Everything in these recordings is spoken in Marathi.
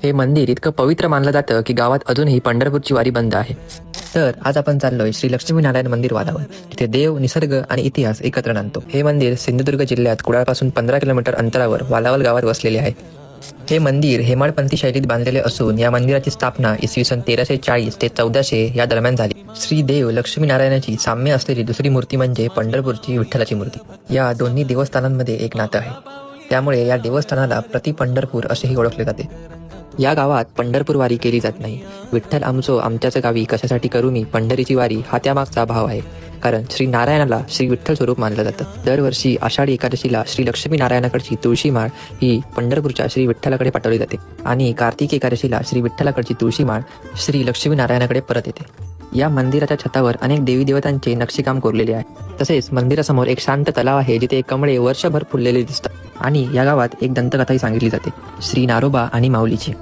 हे मंदिर इतकं पवित्र मानलं जातं की गावात अजूनही पंढरपूरची वारी बंद आहे. तर आज आपण चाललोय श्री लक्ष्मीनारायण मंदिर वादावर. तिथे देव, निसर्ग आणि इतिहास एकत्र आणतो. हे मंदिर सिंधुदुर्ग जिल्ह्यात कुडाळपासून 15 किलोमीटर अंतरावर वालावल गावात वसलेले आहे. हे मंदिर हेमाडपंथी शैलीत बांधलेले असून या मंदिराची स्थापना इसवी सन 1340 ते 1400 या दरम्यान झाली. श्री देव लक्ष्मीनारायणाची साम्य असलेली दुसरी मूर्ती म्हणजे पंढरपूरची विठ्ठलाची मूर्ती. या दोन्ही देवस्थानांमध्ये एक नातं आहे. त्यामुळे या देवस्थानाला प्रति पंढरपूर असेही ओळखले जाते. या गावात पंढरपूर वारी केली जात नाही. विठ्ठल आमचो आमच्याच गावी कशासाठी करू मी पंढरीची वारी हा त्यामागचा भाव आहे. कारण श्री नारायणाला श्री विठ्ठल स्वरूप मानलं जातं. दरवर्षी आषाढी एकादशीला श्री लक्ष्मी नारायणाकडची तुळशी माळ ही पंढरपूरच्या श्री विठ्ठलाकडे पाठवली जाते आणि कार्तिक एकादशीला श्री विठ्ठलाकडची तुळशी माळ श्री लक्ष्मी नारायणाकडे परत येते. या मंदिराच्या छतावर अनेक देवी देवतांचे नक्षीकाम कोरलेले आहे. तसेच मंदिरासमोर एक शांत तलाव आहे जिथे कमळे वर्षभर फुललेले दिसतात. आणि या गावात एक दंतकथाही सांगितली जाते, श्री नारोबा आणि माऊलीची.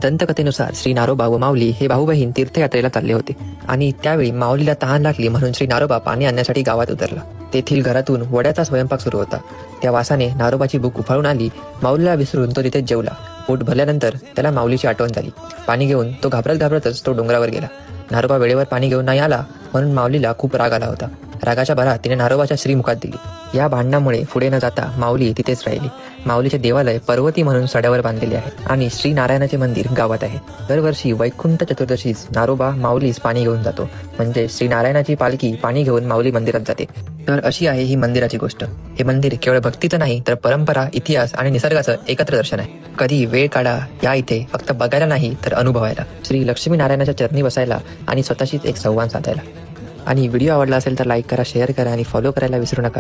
दंतकथेनुसार श्री नारोबा व माऊली हे भाऊ बहीण तीर्थयात्रेला चालले होते आणि त्यावेळी माऊलीला तहान लागली म्हणून श्री नारोबा पाणी आणण्यासाठी गावात उतरला. तेथील घरातून वड्याचा स्वयंपाक सुरू होता. त्या वासाने नारोबाची भूक उफाळून आली. माऊलीला विसरून तो तिथेच जेवला. पोट भरल्यानंतर त्याला माऊलीची आठवण झाली. पाणी घेऊन तो घाबरतच तो डोंगरावर गेला. नारोबा वेळेवर पाणी घेऊन नाही आला म्हणून माऊलीला खूप राग आला होता. रागाच्या भरात तिने नारोबाच्या श्रीमुखात दिली. या भांडणामुळे पुढे न जाता माऊली तिथेच राहिली. माऊलीचे देवालय पर्वती म्हणून सड्यावर बांधलेले आहे आणि श्री नारायणाचे मंदिर गावात आहे. दरवर्षी वैकुंठ चतुर्दशीस नारोबा माऊलीस पाणी घेऊन जातो. म्हणजे श्री नारायणाची पालखी पाणी घेऊन माऊली मंदिरात जाते. तर अशी आहे ही मंदिराची गोष्ट. हे मंदिर केवळ भक्तीचं नाही तर परंपरा, इतिहास आणि निसर्गाचं एकत्र दर्शन आहे. कधी वेळ काढा या इथे फक्त बघायला नाही तर अनुभवायला, श्री लक्ष्मी नारायणाच्या चरणी बसायला आणि स्वतःशीच एक संवाद साधायला. आणि व्हिडिओ आवडला असेल तर लाईक करा, शेअर करा आणि फॉलो करायला विसरू नका.